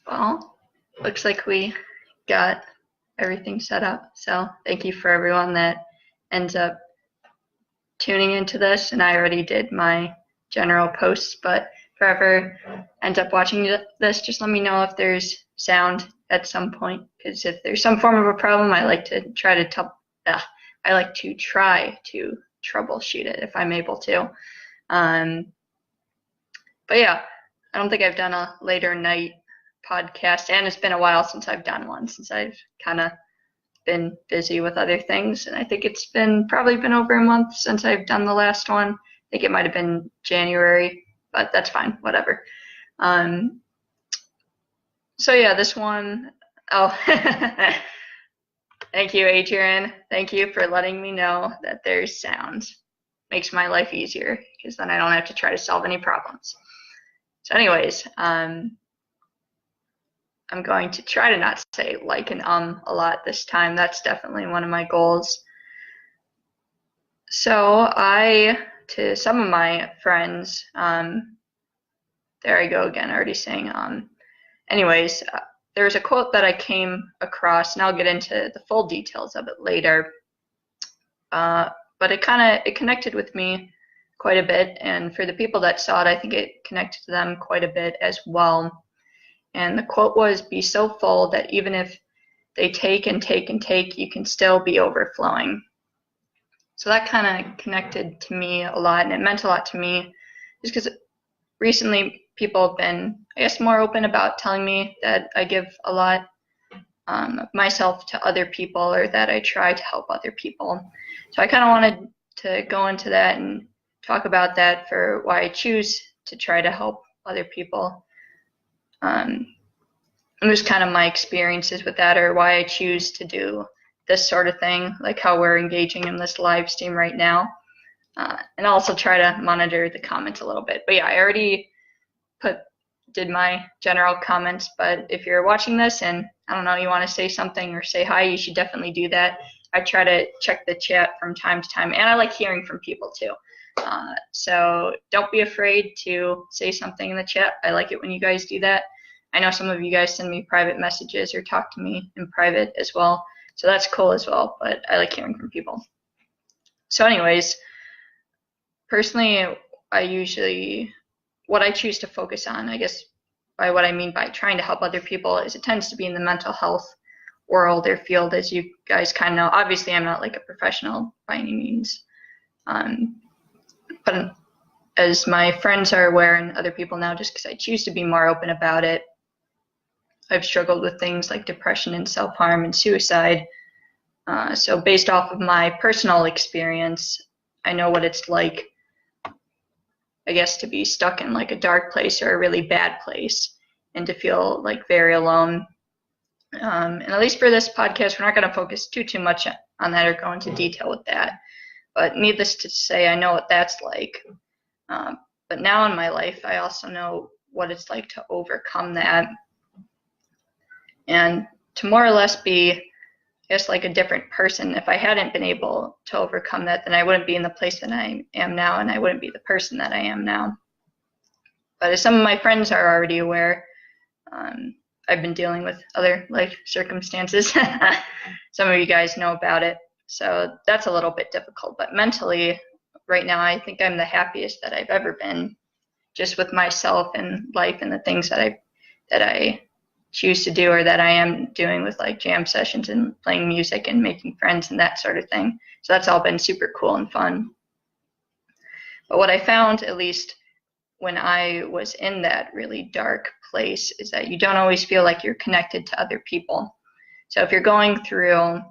Well, looks like we got everything set up. So thank you for everyone that ends up tuning into this. And I already did my general posts, but if whoever ends up watching this, just let me know if there's sound at some point. Because if there's some form of a problem, I like to try to troubleshoot it if I'm able to. But yeah, I don't think I've done a later night podcast, and it's been a while since I've done one, since I've kind of been busy with other things, and I think it's probably been over a month since I've done the last one. I think it might have been January, but that's fine, whatever. So yeah, this one, thank you, Adrian. Thank you for letting me know that there's sound. Makes my life easier, because then I don't have to try to solve any problems. So anyways, I'm going to try to not say like and a lot this time. That's definitely one of my goals. So to some of my friends, there I go again, already saying anyways, there's a quote that I came across, and I'll get into the full details of it later. But it connected with me quite a bit, and for the people that saw it, I think it connected to them quite a bit as well. And the quote was, "Be so full that even if they take and take and take, you can still be overflowing." So that kind of connected to me a lot, and it meant a lot to me just because recently people have been, I guess, more open about telling me that I give a lot of myself to other people, or that I try to help other people. So I kind of wanted to go into that and talk about that, for why I choose to try to help other people. And just kind of my experiences with that, or why I choose to do this sort of thing, like how we're engaging in this live stream right now. And also try to monitor the comments a little bit. But yeah, I already did my general comments, but if you're watching this and, I don't know, you want to say something or say hi, you should definitely do that. I try to check the chat from time to time, and I like hearing from people too. So don't be afraid to say something in the chat. I like it when you guys do that. I know some of you guys send me private messages or talk to me in private as well, so that's cool as well, but I like hearing from people. So anyways, personally, what I choose to focus on, I guess by what I mean by trying to help other people, is it tends to be in the mental health world or field, as you guys kind of know. Obviously, I'm not like a professional by any means, but as my friends are aware, and other people now, just because I choose to be more open about it, I've struggled with things like depression and self-harm and suicide. So based off of my personal experience, I know what it's like, I guess, to be stuck in like a dark place or a really bad place, and to feel like very alone. And at least for this podcast, we're not going to focus too much on that or go into detail with that. But needless to say, I know what that's like. But now in my life, I also know what it's like to overcome that, and to more or less be, I guess, like a different person. If I hadn't been able to overcome that, then I wouldn't be in the place that I am now, and I wouldn't be the person that I am now. But as some of my friends are already aware, I've been dealing with other life circumstances. Some of you guys know about it, so that's a little bit difficult. But mentally, right now, I think I'm the happiest that I've ever been, just with myself and life and the things that I choose to do, or that I am doing with like jam sessions and playing music and making friends and that sort of thing. So that's all been super cool and fun. But what I found, at least when I was in that really dark place, is that you don't always feel like you're connected to other people. So if you're going through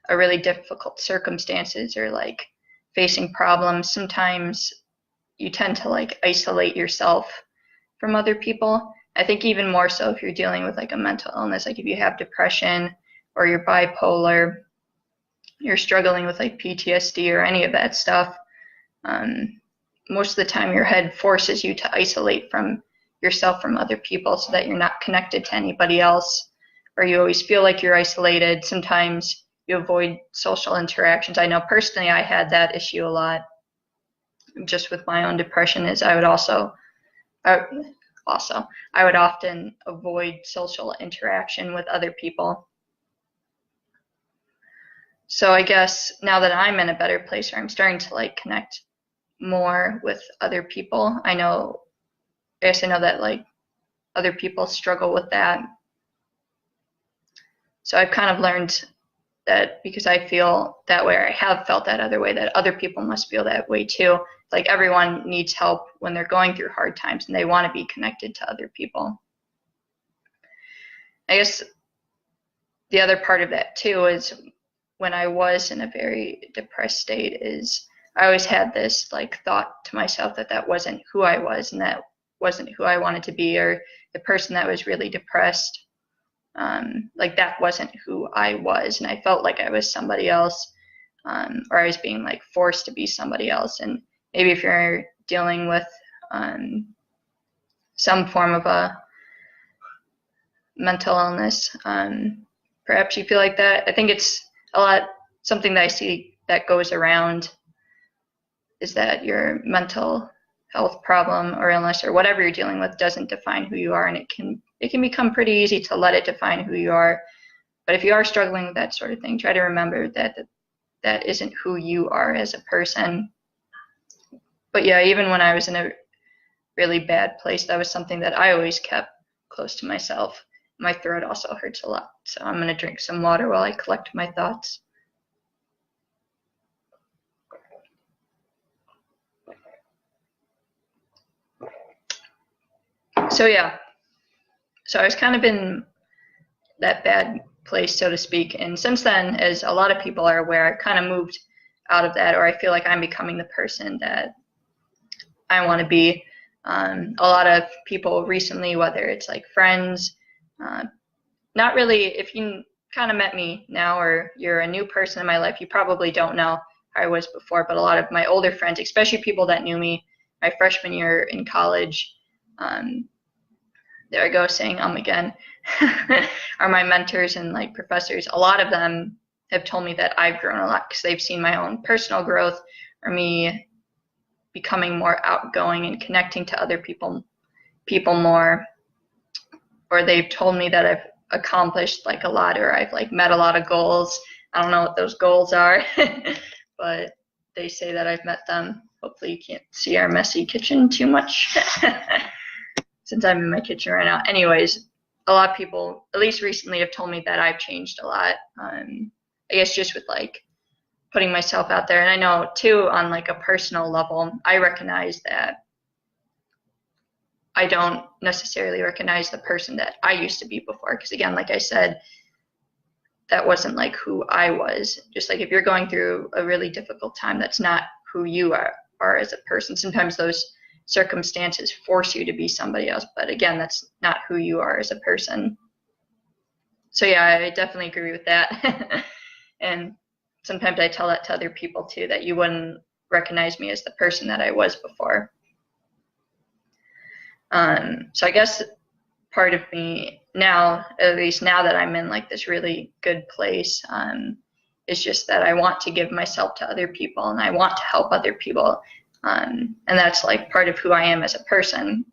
a really difficult circumstances, or like facing problems, sometimes you tend to like isolate yourself from other people. I think even more so if you're dealing with like a mental illness, like if you have depression or you're bipolar, you're struggling with like PTSD or any of that stuff, most of the time your head forces you to isolate from yourself from other people, so that you're not connected to anybody else, or you always feel like you're isolated. Sometimes you avoid social interactions. I know personally I had that issue a lot, just with my own depression, is I would also, also. I would often avoid social interaction with other people. So I guess now that I'm in a better place where I'm starting to like connect more with other people, I guess I know that like other people struggle with that. So I've kind of learned that because I feel that way, or I have felt that other way, that other people must feel that way too. Like everyone needs help when they're going through hard times and they want to be connected to other people. I guess the other part of that too is when I was in a very depressed state is I always had this like thought to myself that that wasn't who I was and that wasn't who I wanted to be, or the person that was really depressed. Like that wasn't who I was, and I felt like I was somebody else, or I was being like forced to be somebody else. And maybe if you're dealing with some form of a mental illness, perhaps you feel like that. I think it's something that I see that goes around is that your mental health problem or illness or whatever you're dealing with doesn't define who you are, and it can become pretty easy to let it define who you are. But if you are struggling with that sort of thing, try to remember that that isn't who you are as a person. But yeah, even when I was in a really bad place, that was something that I always kept close to myself. My throat also hurts a lot, so I'm going to drink some water while I collect my thoughts. So yeah, so I was kind of in that bad place, so to speak, and since then, as a lot of people are aware, I've kind of moved out of that, or I feel like I'm becoming the person that I want to be. A lot of people recently, whether it's like friends, not really, if you kind of met me now or you're a new person in my life, you probably don't know how I was before, but a lot of my older friends, especially people that knew me my freshman year in college, there I go saying again, are my mentors and like professors. A lot of them have told me that I've grown a lot because they've seen my own personal growth or me becoming more outgoing and connecting to other people more, or they've told me that I've accomplished like a lot, or I've like met a lot of goals. I don't know what those goals are, but they say that I've met them. Hopefully you can't see our messy kitchen too much since I'm in my kitchen right now. Anyways, a lot of people, at least recently, have told me that I've changed a lot. I guess just with like putting myself out there. And I know too, on like a personal level, I recognize that I don't necessarily recognize the person that I used to be before. Because again, like I said, that wasn't like who I was. Just like if you're going through a really difficult time, that's not who you are as a person. Sometimes those circumstances force you to be somebody else, but again, that's not who you are as a person. So yeah, I definitely agree with that. And sometimes I tell that to other people too, that you wouldn't recognize me as the person that I was before. So I guess part of me now, at least now that I'm in like this really good place, is just that I want to give myself to other people and I want to help other people. And that's like part of who I am as a person.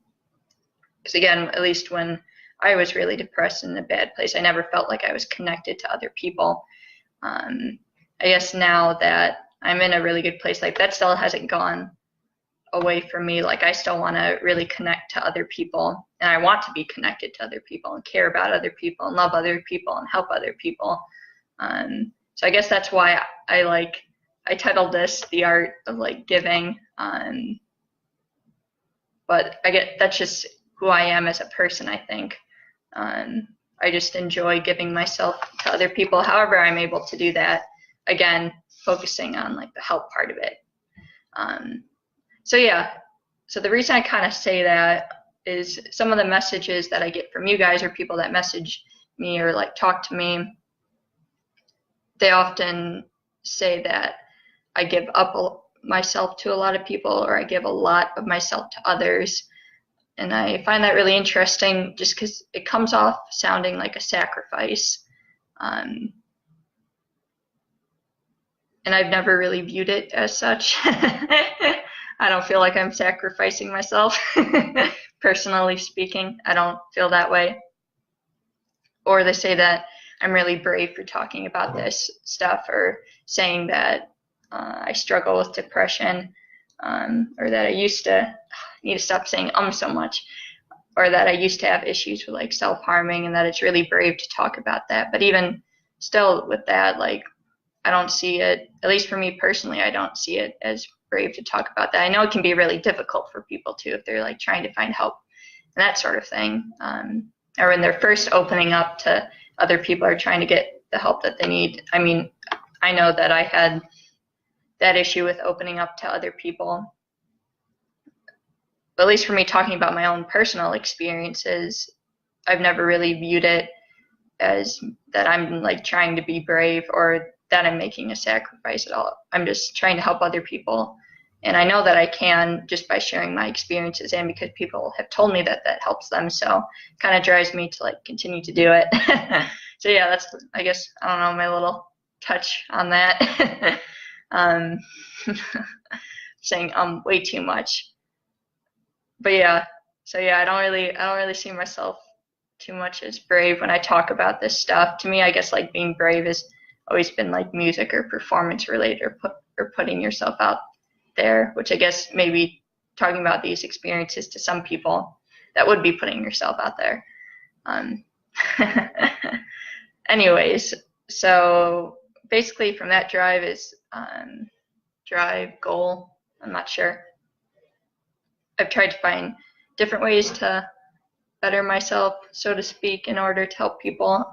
Because again, at least when I was really depressed and in a bad place, I never felt like I was connected to other people. I guess now that I'm in a really good place, like that still hasn't gone away from me. Like I still want to really connect to other people, and I want to be connected to other people and care about other people and love other people and help other people. So I guess that's why I titled this The Art of like Giving. But that's just who I am as a person, I think. I just enjoy giving myself to other people, however I'm able to do that. Again, focusing on like the help part of it. So yeah, so the reason I kind of say that is some of the messages that I get from you guys or people that message me or like talk to me, they often say that I give up myself to a lot of people, or I give a lot of myself to others. And I find that really interesting just because it comes off sounding like a sacrifice. And I've never really viewed it as such. I don't feel like I'm sacrificing myself. Personally speaking, I don't feel that way. Or they say that I'm really brave for talking about this stuff, or saying that I struggle with depression, or that I used to need to stop saying so much, or that I used to have issues with like self-harming, and that it's really brave to talk about that. But even still with that, like, I don't see it, at least for me personally, I don't see it as brave to talk about that. I know it can be really difficult for people too if they're like trying to find help and that sort of thing, or when they're first opening up to other people or trying to get the help that they need. I mean, I know that I had that issue with opening up to other people. But at least for me, talking about my own personal experiences, I've never really viewed it as that I'm like trying to be brave or that I'm making a sacrifice at all. I'm just trying to help other people. And I know that I can just by sharing my experiences, and because people have told me that that helps them. So it kind of drives me to like continue to do it. So yeah, that's, I guess, I don't know, my little touch on that. Saying way too much. But yeah, so yeah, I don't really see myself too much as brave when I talk about this stuff. To me, I guess like being brave has always been like music or performance related, or putting yourself out there, which I guess maybe talking about these experiences to some people, that would be putting yourself out there. Anyways, so basically from that goal, I'm not sure. I've tried to find different ways to better myself, so to speak, in order to help people.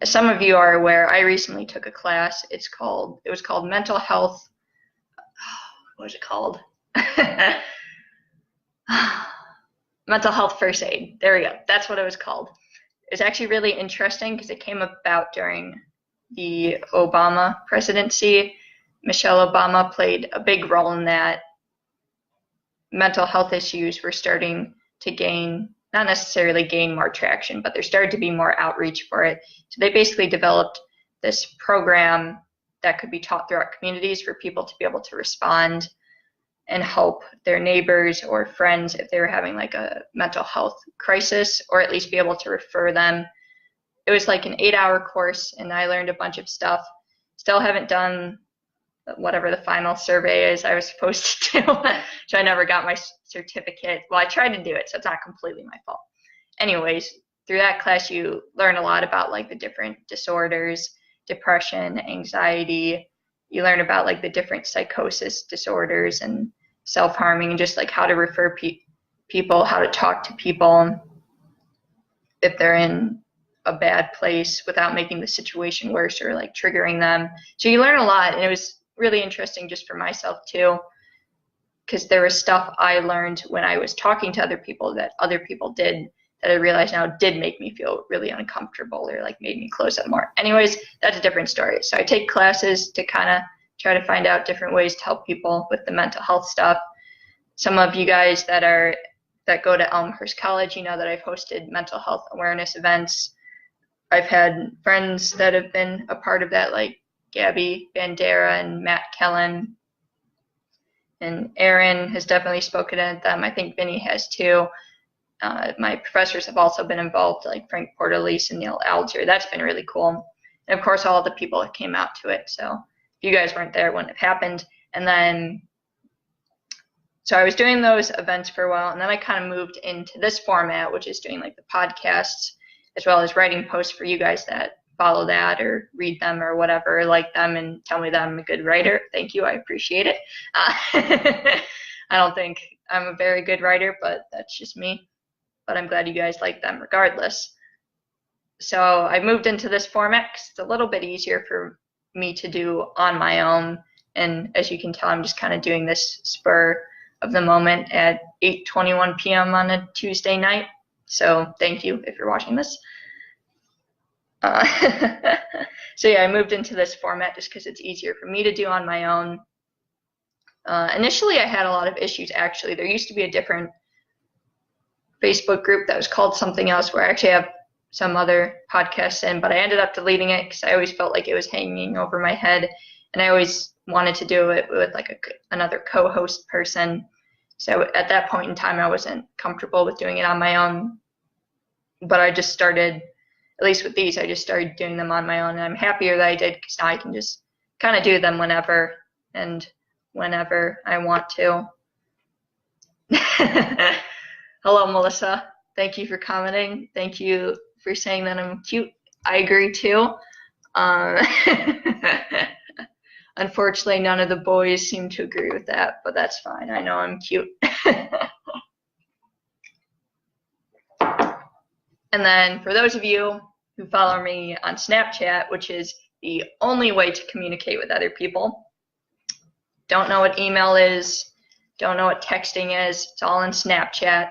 As some of you are aware, I recently took a class. It was called Mental Health. What was it called? Mental Health First Aid. There we go. That's what it was called. It's actually really interesting because it came about during the Obama presidency. Michelle Obama played a big role in that. Mental health issues were starting to not necessarily gain more traction, but there started to be more outreach for it. So they basically developed this program that could be taught throughout communities for people to be able to respond and help their neighbors or friends if they were having like a mental health crisis, or at least be able to refer them. It was like an 8-hour course, and I learned a bunch of stuff. Still haven't done whatever the final survey is I was supposed to do. So I never got my certificate. Well, I tried to do it, so it's not completely my fault. Anyways, through that class, you learn a lot about like the different disorders, depression, anxiety. You learn about like the different psychosis disorders and self-harming, and just like how to refer people, how to talk to people if they're in a bad place without making the situation worse or like triggering them. So you learn a lot, and it was really interesting just for myself too, because there was stuff I learned when I was talking to other people that other people did that I realize now did make me feel really uncomfortable, or like made me close up more. Anyways, that's a different story. So I take classes to kind of try to find out different ways to help people with the mental health stuff. Some of you guys that go to Elmhurst College, you know that I've hosted mental health awareness events. I've had friends that have been a part of that, like Gabby Bandera and Matt Kellen, and Aaron has definitely spoken at them. I think Vinny has too. My professors have also been involved, like Frank Portalese and Neil Alger. That's been really cool. And of course, all the people that came out to it. So if you guys weren't there, it wouldn't have happened. And then, so I was doing those events for a while, and then I kind of moved into this format, which is doing like the podcasts, as well as writing posts for you guys that follow that or read them or whatever, like them, and tell me that I'm a good writer. Thank you. I appreciate it. I don't think I'm a very good writer, but that's just me. But I'm glad you guys like them regardless. So I moved into this format because it's a little bit easier for me to do on my own. And as you can tell, I'm just kind of doing this spur of the moment at 8:21 p.m. on a Tuesday night. So thank you if you're watching this. So yeah, I moved into this format just because it's easier for me to do on my own. Initially, I had a lot of issues, actually. There used to be a different Facebook group that was called something else, where I actually have some other podcasts in, but I ended up deleting it because I always felt like it was hanging over my head, and I always wanted to do it with like another co-host person. So at that point in time, I wasn't comfortable with doing it on my own. But I just started, at least with these, I just started doing them on my own. And I'm happier that I did, because now I can just kind of do them whenever and whenever I want to. Hello, Melissa. Thank you for commenting. Thank you for saying that I'm cute. I agree too. Unfortunately, none of the boys seem to agree with that, but that's fine. I know I'm cute. And then for those of you who follow me on Snapchat, which is the only way to communicate with other people, don't know what email is, don't know what texting is, it's all in Snapchat.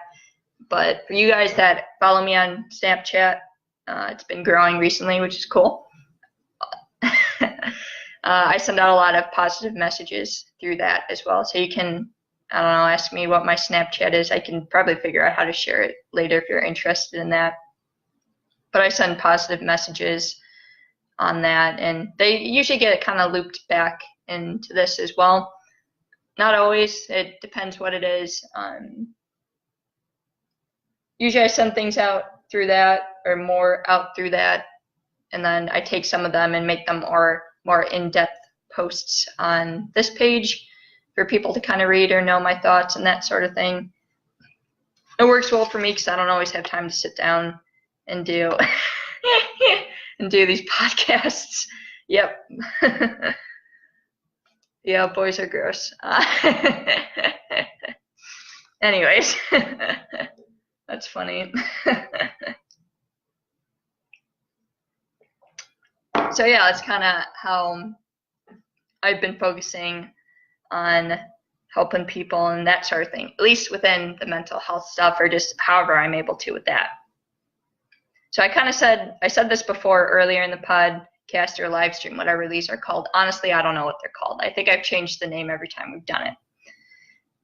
But for you guys that follow me on Snapchat, it's been growing recently, which is cool. I send out a lot of positive messages through that as well. So you can, I don't know, ask me what my Snapchat is. I can probably figure out how to share it later if you're interested in that. But I send positive messages on that, and they usually get kind of looped back into this as well. Not always. It depends what it is. Usually I send things out through that, or more out through that, and then I take some of them and make them more in-depth posts on this page for people to kind of read or know my thoughts and that sort of thing. It works well for me because I don't always have time to sit down and do and do these podcasts. Yep. Yeah, boys are gross. Anyways, that's funny. So yeah, that's kind of how I've been focusing on helping people and that sort of thing, at least within the mental health stuff, or just however I'm able to with that. So I said this before earlier in the podcast or live stream, whatever these are called. Honestly, I don't know what they're called. I think I've changed the name every time we've done it.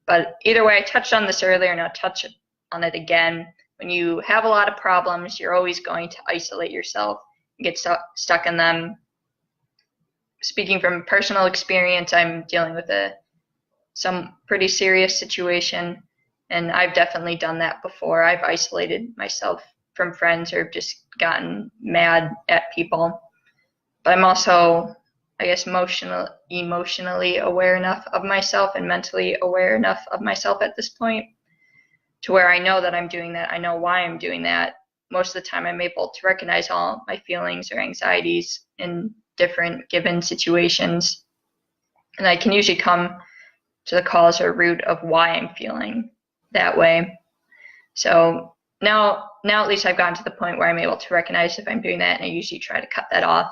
But either way, I touched on this earlier and I'll touch on it again. When you have a lot of problems, you're always going to isolate yourself and get stuck in them. Speaking from personal experience, I'm dealing with some pretty serious situation, and I've definitely done that before. I've isolated myself from friends or just gotten mad at people. But I'm also, I guess, emotionally aware enough of myself and mentally aware enough of myself at this point to where I know that I'm doing that. I know why I'm doing that. Most of the time I'm able to recognize all my feelings or anxieties in different given situations. And I can usually come to the cause or root of why I'm feeling that way. So now at least I've gotten to the point where I'm able to recognize if I'm doing that, and I usually try to cut that off.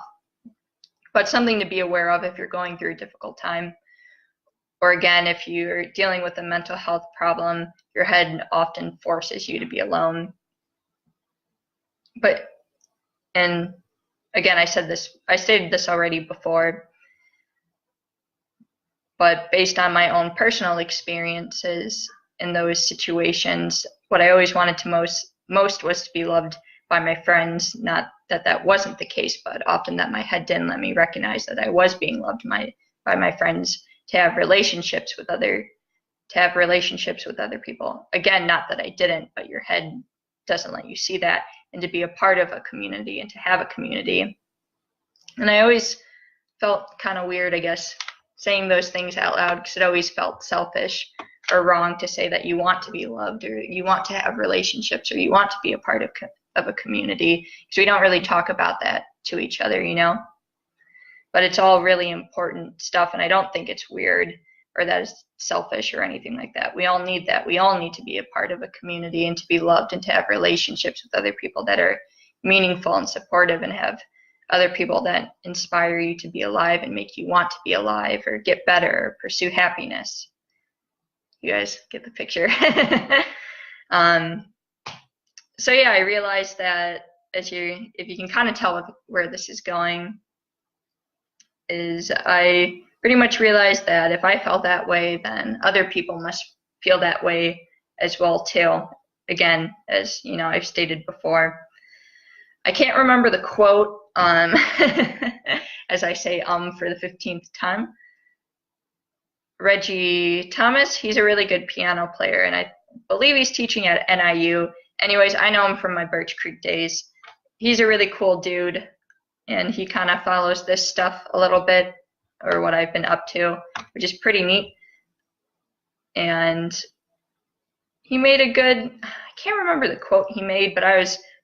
But something to be aware of if you're going through a difficult time, or again, if you're dealing with a mental health problem, your head often forces you to be alone. And again, I stated this already before, but based on my own personal experiences in those situations, what I always wanted to most was to be loved by my friends. Not that that wasn't the case, but often that my head didn't let me recognize that I was being loved by my friends, to have relationships with other people. Again, not that I didn't, but your head doesn't let you see that, and to be a part of a community and to have a community. And I always felt kind of weird, I guess, saying those things out loud, because it always felt selfish or wrong to say that you want to be loved, or you want to have relationships, or you want to be a part of a community, because we don't really talk about that to each other, you know. But it's all really important stuff, and I don't think it's weird or that it's selfish or anything like that. We all need that. We all need to be a part of a community and to be loved and to have relationships with other people that are meaningful and supportive, and have other people that inspire you to be alive and make you want to be alive or get better or pursue happiness. You guys get the picture. So yeah, I realized that if you can kind of tell where this is going, is I pretty much realized that if I felt that way, then other people must feel that way as well too. Again, as you know, I've stated before. I can't remember the quote, as I say for the 15th time, Reggie Thomas. He's a really good piano player, and I believe he's teaching at NIU. Anyways, I know him from my Birch Creek days. He's a really cool dude, and he kind of follows this stuff a little bit, or what I've been up to, which is pretty neat. And he made a good, I can't remember the quote he made, but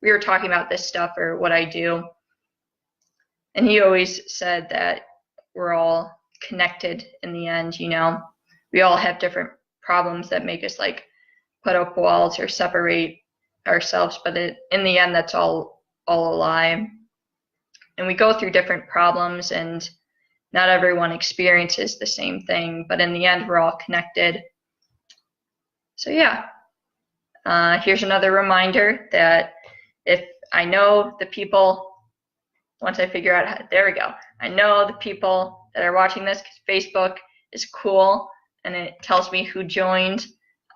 we were talking about this stuff or what I do. And he always said that we're all connected in the end, you know. We all have different problems that make us like put up walls or separate ourselves, but in the end, that's all a lie. And we go through different problems, and not everyone experiences the same thing, but in the end, we're all connected. So yeah, here's another reminder that if I know the people, once I figure out there we go, I know the people that are watching this, because Facebook is cool and it tells me who joined.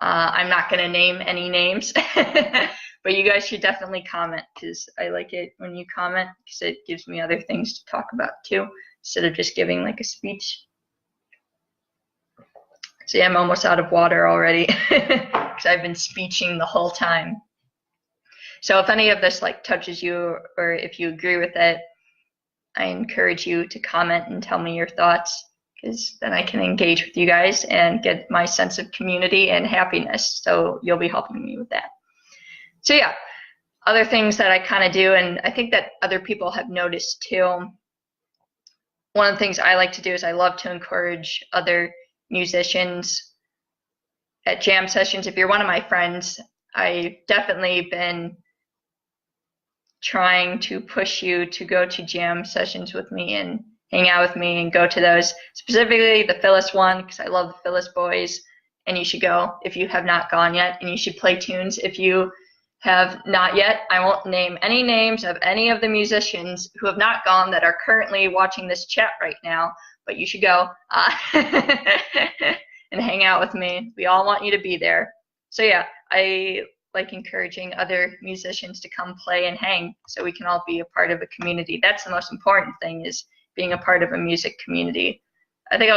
I'm not going to name any names, but you guys should definitely comment, because I like it when you comment, because it gives me other things to talk about too, instead of just giving like a speech. So yeah, I'm almost out of water already, because I've been speeching the whole time. So if any of this like touches you, or if you agree with it, I encourage you to comment and tell me your thoughts, because then I can engage with you guys and get my sense of community and happiness. So you'll be helping me with that. So yeah, other things that I kind of do, and I think that other people have noticed too. One of the things I like to do is I love to encourage other musicians at jam sessions. If you're one of my friends, I've definitely been trying to push you to go to jam sessions with me and hang out with me and go to those, specifically the Phyllis one, because I love the Phyllis boys, and you should go if you have not gone yet, and you should play tunes if you have not yet. I won't name any names of any of the musicians who have not gone that are currently watching this chat right now, but you should go and hang out with me. We all want you to be there. So yeah, I like encouraging other musicians to come play and hang, so we can all be a part of a community. That's the most important thing, is being a part of a music community. I think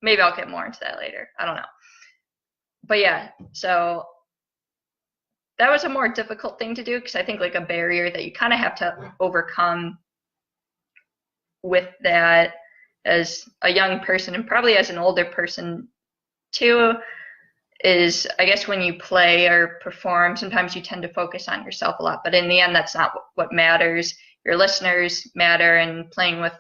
maybe I'll get more into that later. I don't know. But yeah, so that was a more difficult thing to do, because I think like a barrier that you kind of have to overcome with that as a young person, and probably as an older person too, is I guess when you play or perform, sometimes you tend to focus on yourself a lot, but in the end, that's not what matters. Your listeners matter, and playing with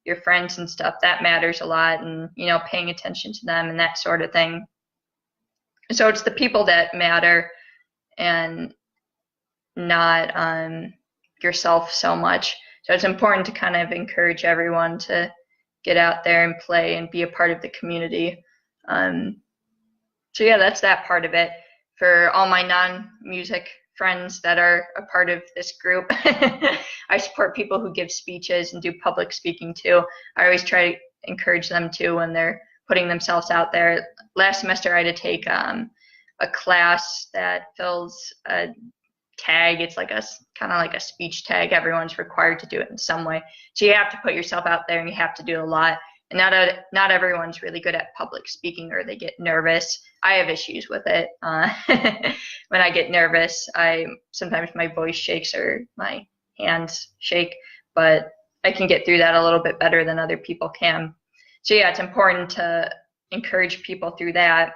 your friends and stuff, that matters a lot, and you know, paying attention to them and that sort of thing. So it's the people that matter, and not yourself so much. So it's important to kind of encourage everyone to get out there and play and be a part of the community. So yeah, that's that part of it. For all my non-music friends that are a part of this group, I support people who give speeches and do public speaking too. I always try to encourage them too when they're putting themselves out there. Last semester I had to take a class that fills a tag. It's like kind of like a speech tag. Everyone's required to do it in some way. So you have to put yourself out there, and you have to do a lot. And not everyone's really good at public speaking, or they get nervous. I have issues with it. When I get nervous, sometimes my voice shakes or my hands shake, but I can get through that a little bit better than other people can. So yeah, it's important to encourage people through that.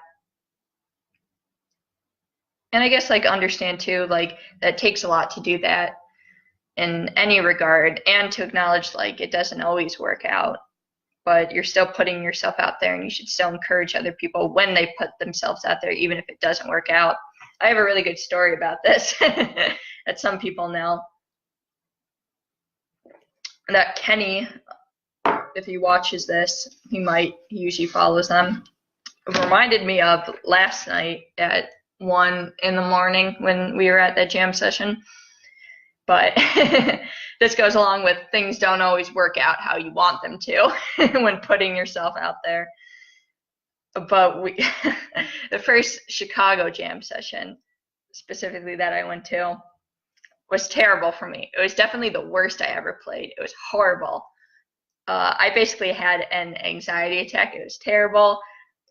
And I guess like understand too, like that takes a lot to do that in any regard, and to acknowledge like it doesn't always work out, but you're still putting yourself out there, and you should still encourage other people when they put themselves out there, even if it doesn't work out. I have a really good story about this that some people know. That Kenny, if he watches this, he usually follows them, reminded me of last night at 1 in the morning when we were at that jam session. But this goes along with things don't always work out how you want them to when putting yourself out there. But the first Chicago jam session, specifically that I went to, was terrible for me. It was definitely the worst I ever played. It was horrible. I basically had an anxiety attack. It was terrible.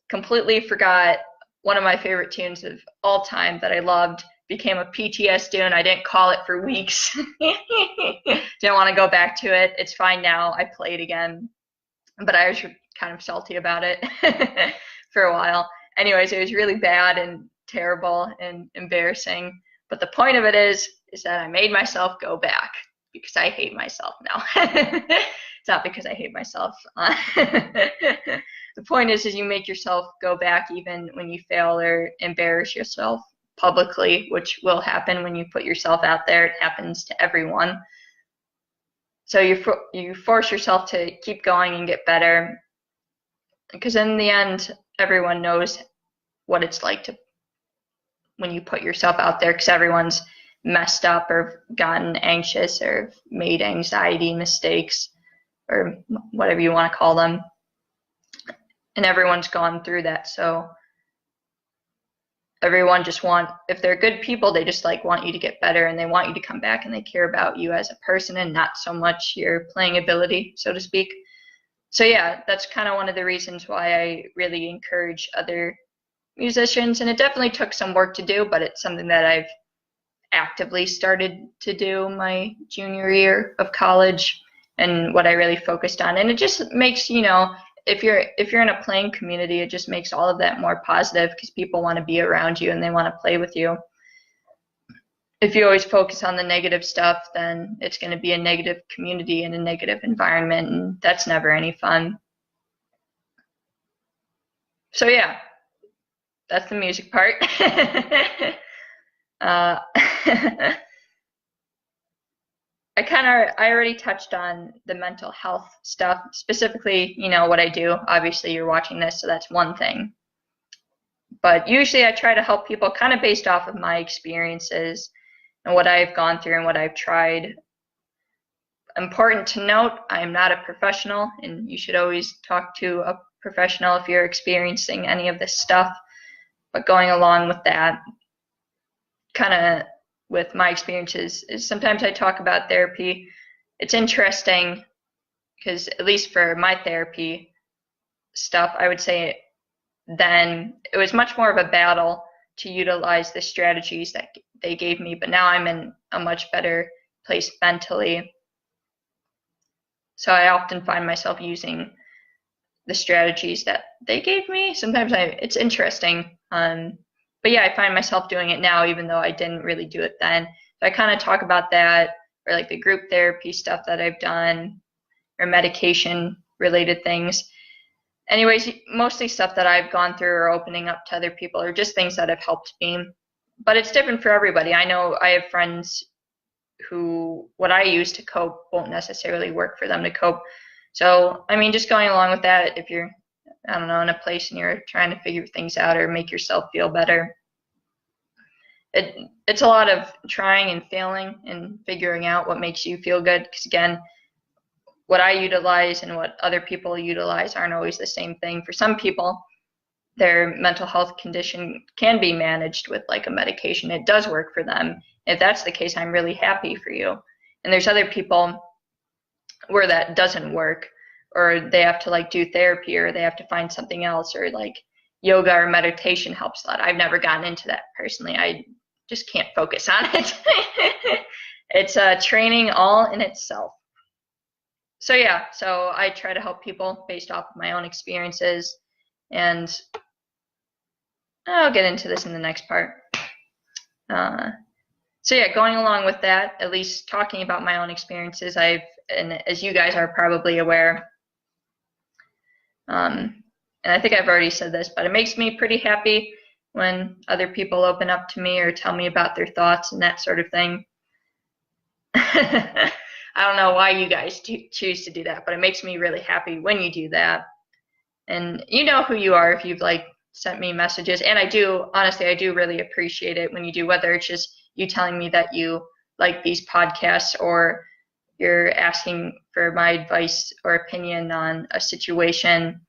Completely forgot one of my favorite tunes of all time that I loved. Became a PTS tune. I didn't call it for weeks. Didn't want to go back to it. It's fine now. I play it again, but I was kind of salty about it for a while. Anyways, it was really bad and terrible and embarrassing. But the point of it is that I made myself go back because I hate myself now. It's not because I hate myself. The point is you make yourself go back even when you fail or embarrass yourself publicly, which will happen when you put yourself out there. It happens to everyone. So you force yourself to keep going and get better, because in the end, everyone knows what it's like to when you put yourself out there, because everyone's messed up or gotten anxious or made anxiety mistakes or whatever you want to call them. And everyone's gone through that. So everyone just if they're good people, they just like want you to get better and they want you to come back and they care about you as a person and not so much your playing ability, so to speak. So yeah, that's kind of one of the reasons why I really encourage other musicians, and it definitely took some work to do, but it's something that I've actively started to do my junior year of college and what I really focused on. And it just makes, if you're in a playing community, it just makes all of that more positive because people want to be around you and they want to play with you. If you always focus on the negative stuff, then it's going to be a negative community and a negative environment, and that's never any fun. So yeah, that's the music part. I already touched on the mental health stuff, specifically, what I do. Obviously, you're watching this, so that's one thing. But usually I try to help people kind of based off of my experiences and what I've gone through and what I've tried. Important to note, I am not a professional, and you should always talk to a professional if you're experiencing any of this stuff. But going along with that, kind of with my experiences, is sometimes I talk about therapy. It's interesting because at least for my therapy stuff, I would say then it was much more of a battle to utilize the strategies that they gave me, but now I'm in a much better place mentally. So I often find myself using the strategies that they gave me. Sometimes it's interesting. But yeah, I find myself doing it now, even though I didn't really do it then. So I kind of talk about that, or like the group therapy stuff that I've done, or medication related things. Anyways, mostly stuff that I've gone through or opening up to other people, or just things that have helped me. But it's different for everybody. I know I have friends who what I use to cope won't necessarily work for them to cope. So, I mean, just going along with that, if you're, I don't know, in a place and you're trying to figure things out or make yourself feel better, it's a lot of trying and failing and figuring out what makes you feel good. Because again, what I utilize and what other people utilize aren't always the same thing. For some people, their mental health condition can be managed with like a medication. It does work for them. If that's the case, I'm really happy for you. And there's other people where that doesn't work, or they have to like do therapy, or they have to find something else, or like yoga or meditation helps a lot. I've never gotten into that personally. I just can't focus on it. It's a training all in itself. So yeah, so I try to help people based off of my own experiences, and I'll get into this in the next part. So yeah, going along with that, at least talking about my own experiences, and as you guys are probably aware, and I think I've already said this, but it makes me pretty happy when other people open up to me or tell me about their thoughts and that sort of thing. I don't know why you guys choose to do that, but it makes me really happy when you do that. And you know who you are if you've like sent me messages. And I do, honestly, I do really appreciate it when you do, whether it's just you telling me that you like these podcasts, or you're asking for my advice or opinion on a situation,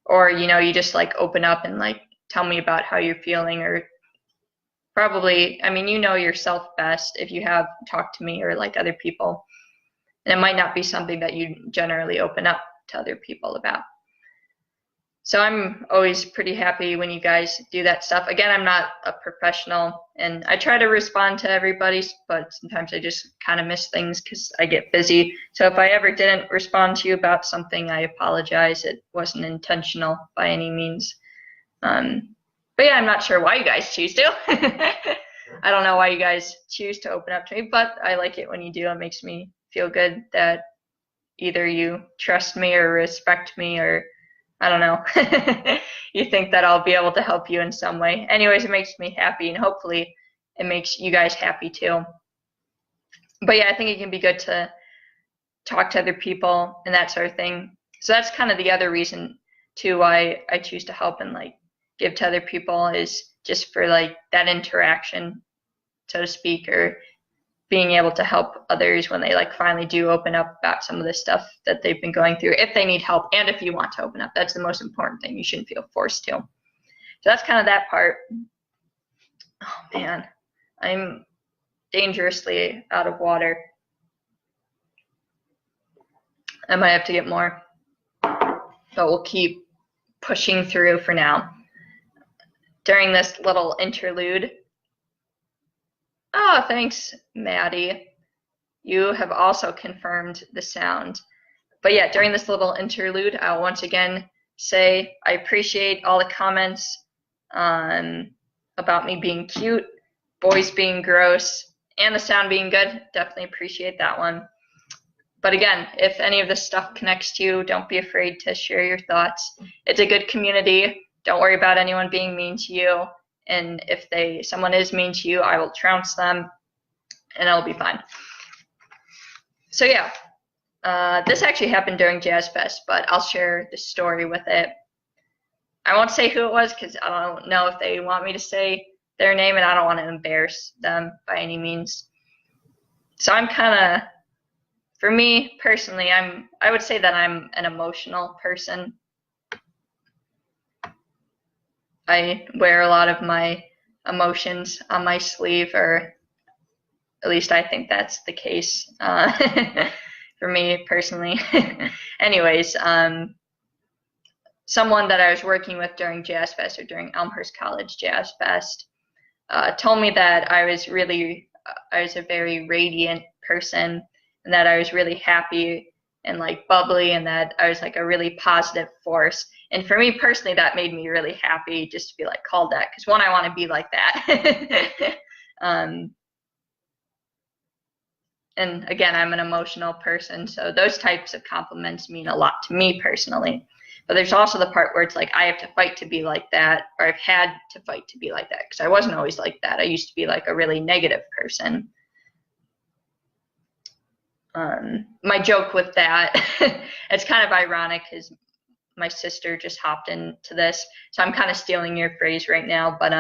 or you just like open up and like tell me about how you're feeling, or probably, I mean, you know yourself best if you have talked to me or like other people, and it might not be something that you generally open up to other people about. So I'm always pretty happy when you guys do that stuff. Again, I'm not a professional, and I try to respond to everybody, but sometimes I just kind of miss things because I get busy. So if I ever didn't respond to you about something, I apologize. It wasn't intentional by any means. But yeah, I'm not sure why you guys choose to. I don't know why you guys choose to open up to me, but I like it when you do. It makes me feel good that either you trust me or respect me, or I don't know, you think that I'll be able to help you in some way. Anyways, it makes me happy, and hopefully it makes you guys happy too. But yeah, I think it can be good to talk to other people and that sort of thing. So that's kind of the other reason too why I choose to help and like give to other people, is just for like that interaction, so to speak, or being able to help others when they like finally do open up about some of the stuff that they've been going through, if they need help and if you want to open up. That's the most important thing. You shouldn't feel forced to. So that's kind of that part. Oh man, I'm dangerously out of water. I might have to get more, but we'll keep pushing through for now. During this little interlude, oh, thanks, Maddie. You have also confirmed the sound. But yeah, during this little interlude, I'll once again say I appreciate all the comments about me being cute, boys being gross, and the sound being good. Definitely appreciate that one. But again, if any of this stuff connects to you, don't be afraid to share your thoughts. It's a good community. Don't worry about anyone being mean to you. And if someone is mean to you, I will trounce them, and it'll be fine. So yeah, this actually happened during Jazz Fest, but I'll share the story with it. I won't say who it was because I don't know if they want me to say their name, and I don't want to embarrass them by any means. So I'm kind of, for me personally, I would say that I'm an emotional person. I wear a lot of my emotions on my sleeve, or at least I think that's the case for me personally. Anyways, someone that I was working with during Jazz Fest, or during Elmhurst College Jazz Fest, told me that I was a very radiant person, and that I was really happy and like bubbly, and that I was like a really positive force. And for me personally, that made me really happy just to be like called that, because one, I want to be like that. And again, I'm an emotional person, so those types of compliments mean a lot to me personally. But there's also the part where it's like I have to fight to be like that, or I've had to fight to be like that, because I wasn't always like that. I used to be like a really negative person. My joke with that, it's kind of ironic because my sister just hopped into this, so I'm kind of stealing your phrase right now, but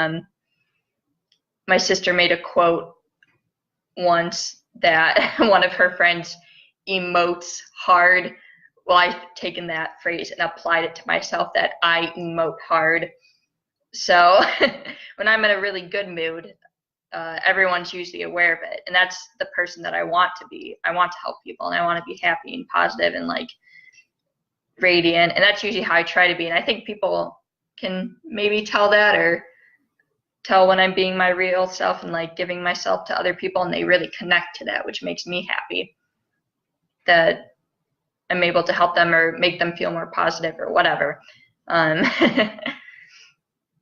my sister made a quote once that one of her friends emotes hard. Well, I've taken that phrase and applied it to myself, that I emote hard. So when I'm in a really good mood, everyone's usually aware of it, and that's the person that I want to be. I want to help people, and I want to be happy and positive and like radiant, and that's usually how I try to be. And I think people can maybe tell that, or tell when I'm being my real self and like giving myself to other people, and they really connect to that, which makes me happy that I'm able to help them or make them feel more positive or whatever.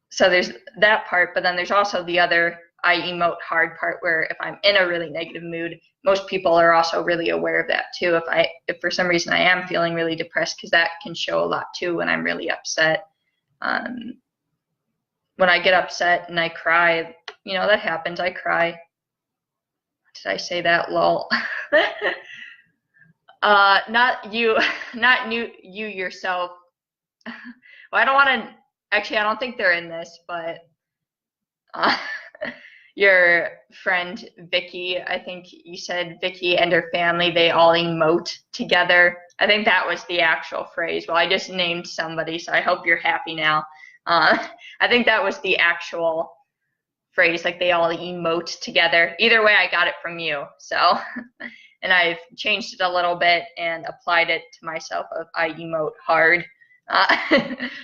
So there's that part, but then there's also the other I emote hard part, where if I'm in a really negative mood, most people are also really aware of that too. If for some reason I am feeling really depressed, because that can show a lot too when I'm really upset. When I get upset and I cry, that happens. I cry. Did I say that? Lol. Not you yourself. Well, I don't want to. Actually, I don't think they're in this, but your friend Vicky, I think you said Vicky and her family, they all emote together. I think that was the actual phrase. Well, I just named somebody, so I hope you're happy now. I think that was the actual phrase, like they all emote together. Either way, I got it from you. So, and I've changed it a little bit and applied it to myself. I emote hard.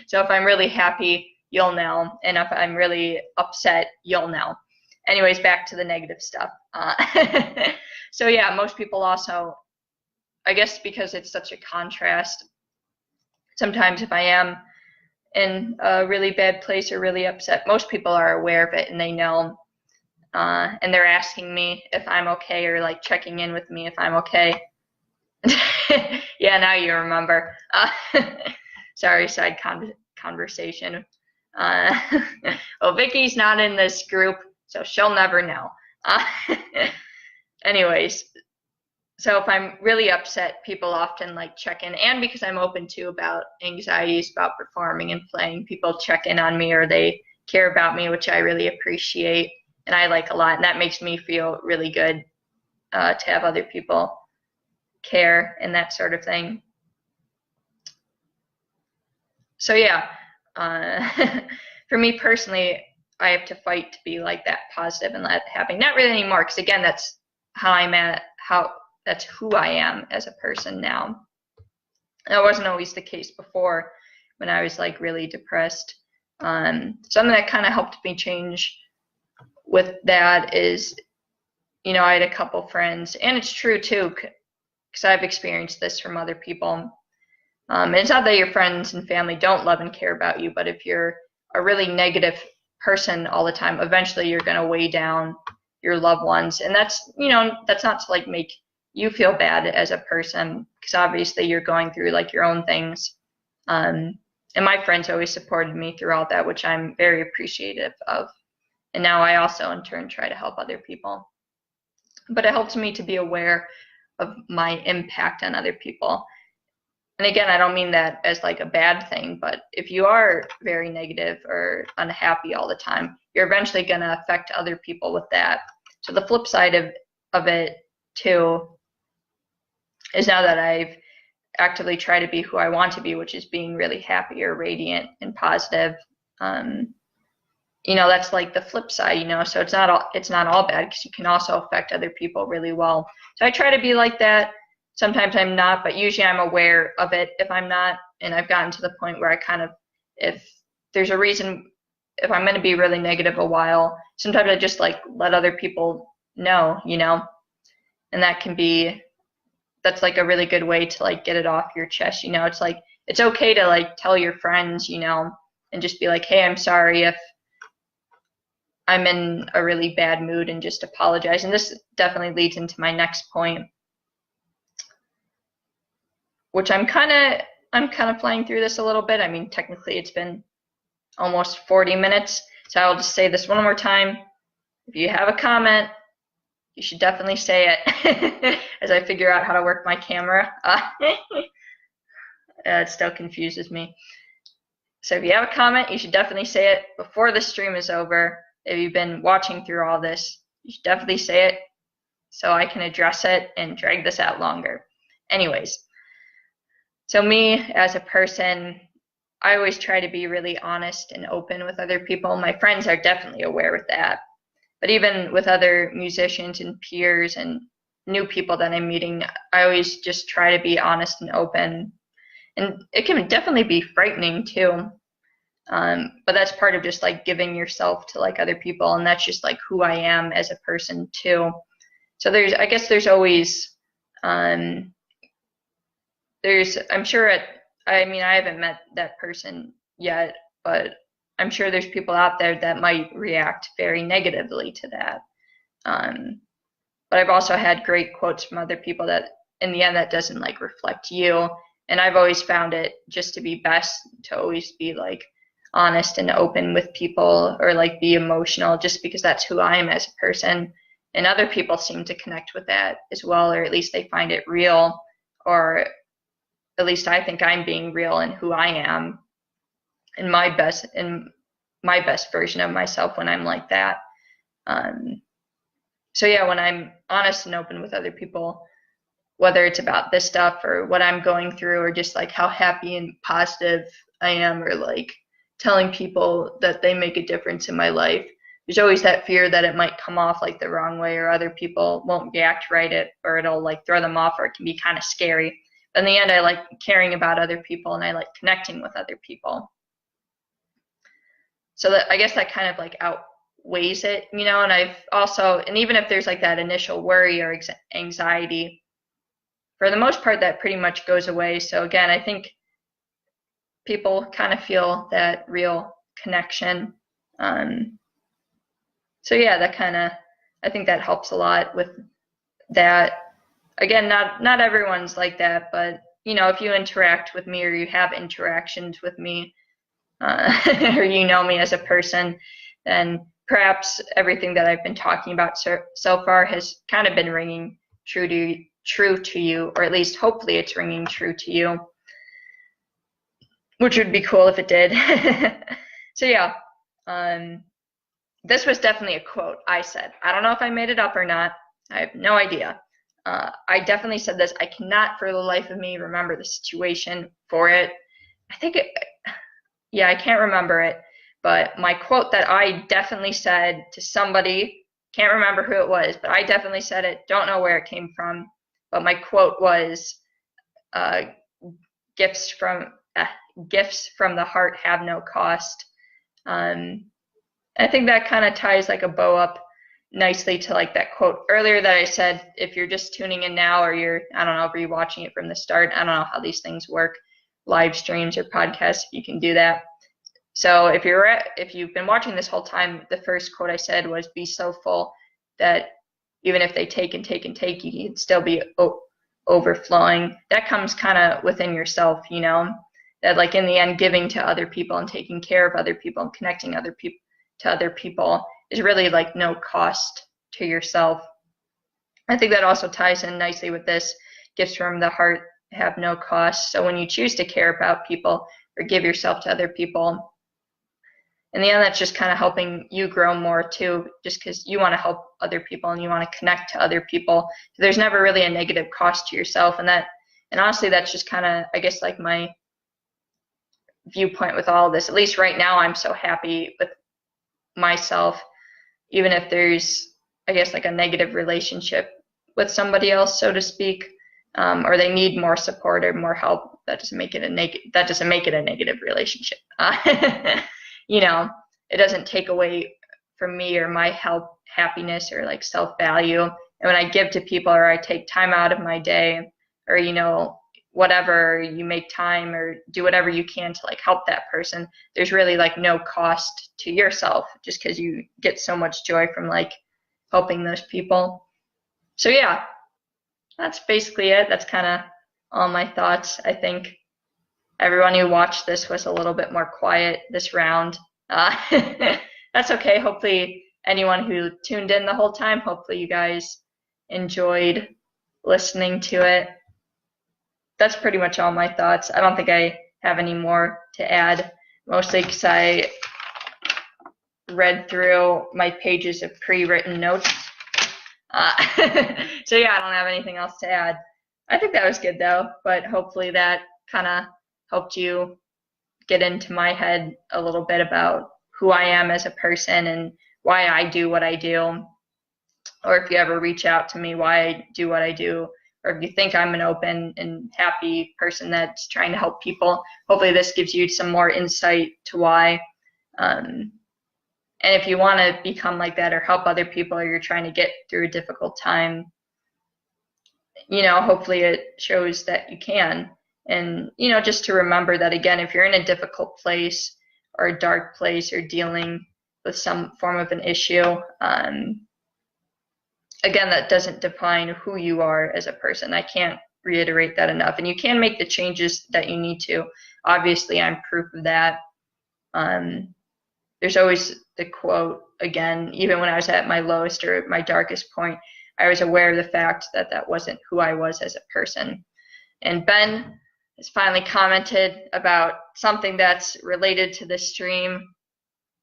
So if I'm really happy, you'll know. And if I'm really upset, you'll know. Anyways, back to the negative stuff. So yeah, most people also, I guess because it's such a contrast, sometimes if I am in a really bad place or really upset, most people are aware of it and they know. And they're asking me if I'm okay, or like checking in with me if I'm okay. Yeah, now you remember. Sorry, side conversation. Well, Vicky's not in this group, so she'll never know. Anyways, so if I'm really upset, people often like check in, and because I'm open to about anxieties about performing and playing, people check in on me, or they care about me, which I really appreciate and I like a lot, and that makes me feel really good to have other people care and that sort of thing. So yeah, for me personally, I have to fight to be like that positive and that happy. Not really anymore, because again, that's how I'm at, that's who I am as a person now. That wasn't always the case before when I was like really depressed. Something that kind of helped me change with that is, you know, I had a couple friends, and it's true too, because I've experienced this from other people. And it's not that your friends and family don't love and care about you, but if you're a really negative person all the time, eventually you're going to weigh down your loved ones. And that's, you know, that's not to like make you feel bad as a person, because obviously you're going through like your own things. And my friends always supported me through all that, which I'm very appreciative of. And now I also in turn try to help other people. But it helps me to be aware of my impact on other people. And again, I don't mean that as like a bad thing, but if you are very negative or unhappy all the time, you're eventually going to affect other people with that. So the flip side of it too is, now that I've actively tried to be who I want to be, which is being really happy or radiant and positive, you know, that's like the flip side, you know, so it's not all bad, because you can also affect other people really well. So I try to be like that. Sometimes I'm not, but usually I'm aware of it if I'm not, and I've gotten to the point where I kind of, if there's a reason, if I'm going to be really negative a while, sometimes I just like let other people know, you know, and that's like a really good way to like get it off your chest, you know. It's like, it's okay to like tell your friends, you know, and just be like, hey, I'm sorry if I'm in a really bad mood, and just apologize. And this definitely leads into my next point, which I'm kind of flying through this a little bit. I mean, technically it's been almost 40 minutes, so I'll just say this one more time. If you have a comment, you should definitely say it as I figure out how to work my camera. It still confuses me. So if you have a comment, you should definitely say it before the stream is over. If you've been watching through all this, you should definitely say it so I can address it and drag this out longer. Anyways, so me as a person, I always try to be really honest and open with other people. My friends are definitely aware of that. But even with other musicians and peers and new people that I'm meeting, I always just try to be honest and open. And it can definitely be frightening too. But that's part of just like giving yourself to like other people, and that's just like who I am as a person too. So I guess there's always, I'm sure I mean, I haven't met that person yet, but I'm sure there's people out there that might react very negatively to that. But I've also had great quotes from other people that in the end that doesn't like reflect you. And I've always found it just to be best to always be like honest and open with people, or like be emotional, just because that's who I am as a person. And other people seem to connect with that as well, or at least they find it real, or at least I think I'm being real in who I am, in my best version of myself when I'm like that. So yeah, when I'm honest and open with other people, whether it's about this stuff or what I'm going through, or just like how happy and positive I am, or like telling people that they make a difference in my life, there's always that fear that it might come off like the wrong way, or other people won't react right, or it'll like throw them off, or it can be kind of scary. But in the end, I like caring about other people, and I like connecting with other people. So that, I guess that kind of like outweighs it, you know. And I've also, and even if there's like that initial worry or anxiety, for the most part, that pretty much goes away. So again, I think people kind of feel that real connection. So yeah, that kind of, I think that helps a lot with that. Again, not everyone's like that, but you know, if you interact with me, or you have interactions with me, or you know me as a person, then perhaps everything that I've been talking about so far has kind of been ringing true to you, or at least hopefully it's ringing true to you, which would be cool if it did. So yeah, this was definitely a quote I said. I don't know if I made it up or not. I have no idea. I definitely said this. I cannot for the life of me remember the situation for it. I think yeah, I can't remember it. But my quote that I definitely said to somebody, can't remember who it was, but I definitely said it. Don't know where it came from. But my quote was, gifts from the heart have no cost. I think that kind of ties like a bow up nicely to like that quote earlier that I said. If you're just tuning in now, or you're, I don't know, rewatching it from the start, I don't know how these things work, live streams or podcasts, you can do that. So if you've been watching this whole time, the first quote I said was, be so full that even if they take and take and take, you can still be overflowing. That comes kind of within yourself, you know, that like in the end, giving to other people and taking care of other people and connecting other people to other people is really like no cost to yourself. I think that also ties in nicely with this, gifts from the heart have no cost. So when you choose to care about people or give yourself to other people, in the end, that's just kind of helping you grow more too, just because you want to help other people and you want to connect to other people. So there's never really a negative cost to yourself. And honestly, that's just kind of, I guess, like my viewpoint with all of this. At least right now, I'm so happy with myself, even if there's, I guess, like a negative relationship with somebody else, so to speak, or they need more support or more help. That doesn't make it a negative relationship. You know, it doesn't take away from me or my happiness or like self-value. And when I give to people, or I take time out of my day, or, you know, whatever, you make time or do whatever you can to like help that person, there's really like no cost to yourself, just because you get so much joy from like helping those people. So yeah, that's basically it. That's kind of all my thoughts. I think everyone who watched this was a little bit more quiet this round. That's okay. Hopefully anyone who tuned in the whole time, hopefully you guys enjoyed listening to it. That's pretty much all my thoughts. I don't think I have any more to add, mostly because I read through my pages of pre-written notes. So yeah, I don't have anything else to add. I think that was good though, but hopefully that kind of helped you get into my head a little bit about who I am as a person and why I do what I do. Or if you ever reach out to me, why I do what I do, or if you think I'm an open and happy person that's trying to help people, hopefully this gives you some more insight to why. And if you want to become like that or help other people, or you're trying to get through a difficult time, you know, hopefully it shows that you can. And, you know, just to remember that, again, if you're in a difficult place or a dark place or dealing with some form of an issue, again, that doesn't define who you are as a person. I can't reiterate that enough. And you can make the changes that you need to. Obviously, I'm proof of that. There's always the quote, again, even when I was at my lowest or my darkest point, I was aware of the fact that that wasn't who I was as a person. And Ben has finally commented about something that's related to this stream.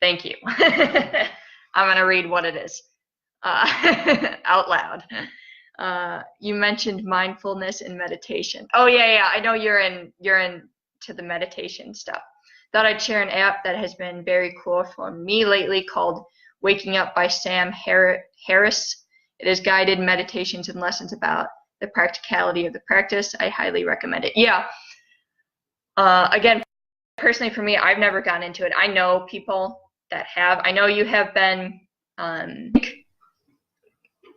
Thank you. I'm going to read what it is out loud. You mentioned mindfulness and meditation. Oh yeah, I know you're into the meditation stuff. Thought I'd share an app that has been very cool for me lately called Waking Up by Sam Harris. It is guided meditations and lessons about the practicality of the practice. I highly recommend it. Yeah. Again, personally for me, I've never gotten into it. I know people that have. I know you have been.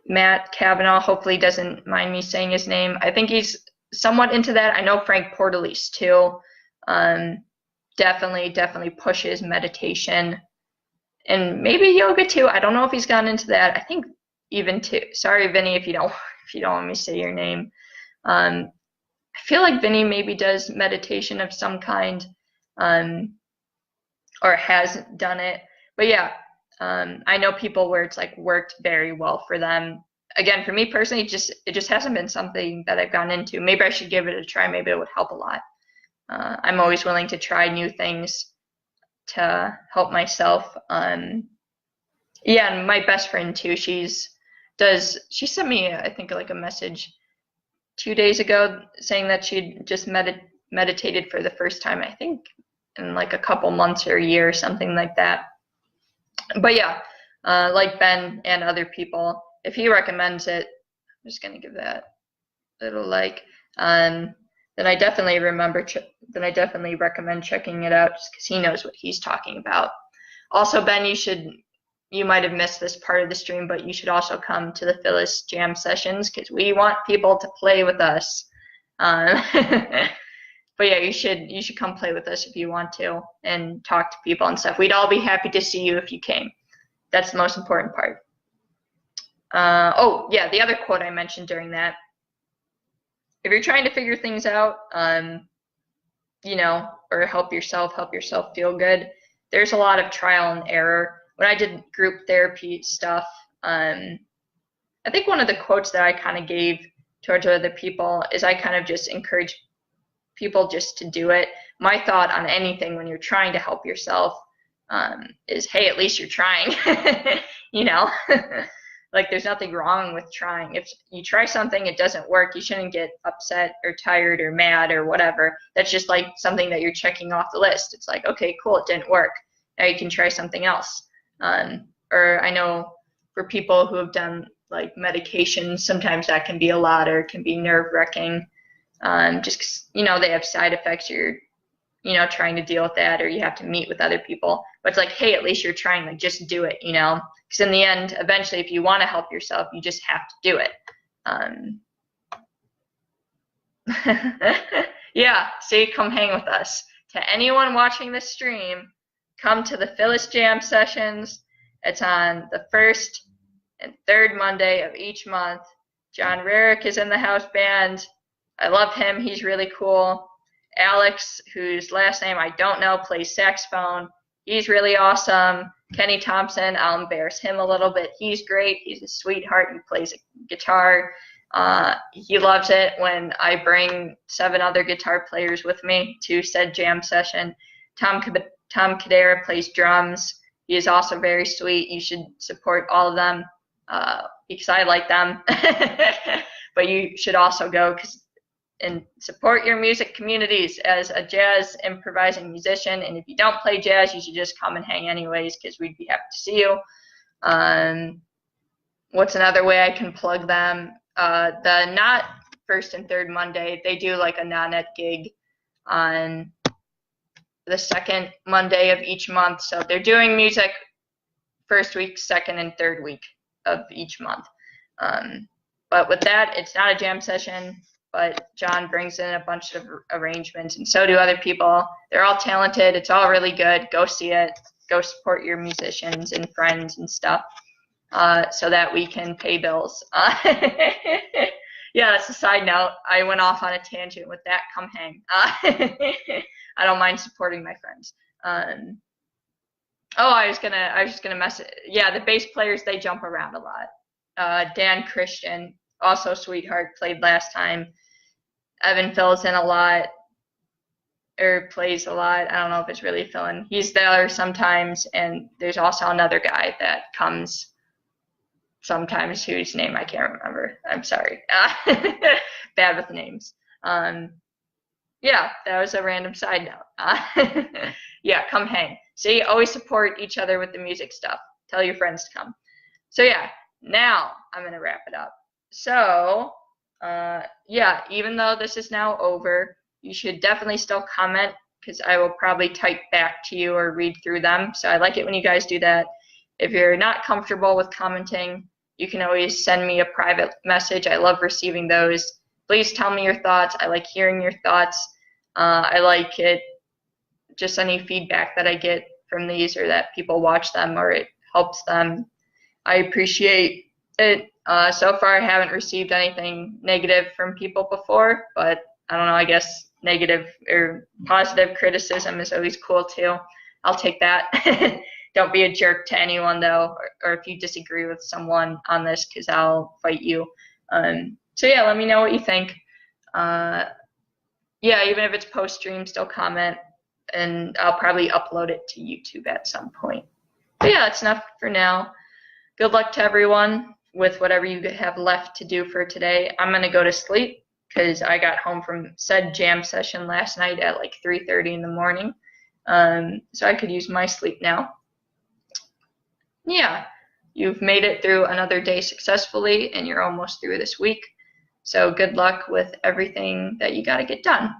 Matt Kavanaugh, hopefully doesn't mind me saying his name. I think he's somewhat into that. I know Frank Portalese too. Definitely pushes meditation and maybe yoga too. I don't know if he's gotten into that. I think even too. Sorry, Vinny, if you don't want me to say your name. I feel like Vinny maybe does meditation of some kind, or has done it. But yeah, I know people where it's like worked very well for them. Again, for me personally, it just hasn't been something that I've gone into. Maybe I should give it a try. Maybe it would help a lot. I'm always willing to try new things to help myself. Yeah, and my best friend too. She sent me, I think, like a message 2 days ago saying that she'd just meditated for the first time, I think, in like a couple months or a year or something like that. But yeah, like Ben and other people, if he recommends it, I'm just gonna give that a little like. Then I definitely recommend checking it out just because he knows what he's talking about. Also, Ben, you might have missed this part of the stream, but you should also come to the Phyllis Jam sessions because we want people to play with us. But yeah, you should come play with us if you want to and talk to people and stuff. We'd all be happy to see you if you came. That's the most important part. Oh yeah, the other quote I mentioned during that. If you're trying to figure things out, or help yourself feel good, there's a lot of trial and error. When I did group therapy stuff, I think one of the quotes that I kind of gave towards other people is I kind of just encourage people just to do it. My thought on anything when you're trying to help yourself is, hey, at least you're trying. Like there's nothing wrong with trying. If you try something, it doesn't work, you shouldn't get upset or tired or mad or whatever. That's just like something that you're checking off the list. It's like, okay, cool, it didn't work. Now you can try something else. Or I know for people who have done like medication, sometimes that can be a lot or it can be nerve-wracking. Just 'cause, they have side effects, you're, trying to deal with that, or you have to meet with other people. But it's like, hey, at least you're trying, like, just do it, because in the end, eventually, if you want to help yourself, you just have to do it. Yeah, see, come hang with us. To anyone watching this stream, come to the Phyllis Jam sessions. It's on the first and third Monday of each month. John Rarick is in the house band. I love him. He's really cool. Alex, whose last name I don't know, plays saxophone. He's really awesome. Kenny Thompson, I'll embarrass him a little bit. He's great. He's a sweetheart. He plays a guitar. He loves it when I bring 7 other guitar players with me to said jam session. Tom Cadera plays drums. He is also very sweet. You should support all of them because I like them. But you should also go and support your music communities as a jazz improvising musician. And if you don't play jazz, you should just come and hang anyways because we'd be happy to see you. What's another way I can plug them? The Not First and Third Monday, they do like a Nanette gig on the second Monday of each month. So they're doing music first week, second, and third week of each month. But with that, it's not a jam session, but John brings in a bunch of arrangements, and so do other people. They're all talented. It's all really good. Go see it. Go support your musicians and friends and stuff so that we can pay bills. Yeah, that's a side note. I went off on a tangent with that. Come hang. I don't mind supporting my friends. I was just gonna mess it. Yeah, the bass players, they jump around a lot. Dan Christian, also sweetheart, played last time. Evan fills in a lot, or plays a lot. I don't know if it's really filling. He's there sometimes, and there's also another guy that comes sometimes whose name I can't remember. I'm sorry. Bad with names. Yeah, that was a random side note. Yeah, come hang. See, always support each other with the music stuff. Tell your friends to come. So yeah, now I'm going to wrap it up. So yeah, even though this is now over, you should definitely still comment, because I will probably type back to you or read through them. So I like it when you guys do that. If you're not comfortable with commenting, you can always send me a private message. I love receiving those. Please tell me your thoughts. I like hearing your thoughts. I like it, just any feedback that I get from these, or that people watch them or it helps them. I appreciate it. So far, I haven't received anything negative from people before, but I don't know, I guess negative or positive criticism is always cool too. I'll take that. Don't be a jerk to anyone though, or if you disagree with someone on this, because I'll fight you. So yeah, let me know what you think. Yeah, even if it's post stream, still comment, and I'll probably upload it to YouTube at some point. But yeah, that's enough for now. Good luck to everyone with whatever you have left to do for today. I'm going to go to sleep because I got home from said jam session last night at like 3:30 in the morning. So I could use my sleep now. Yeah, you've made it through another day successfully, and you're almost through this week. So good luck with everything that you got to get done.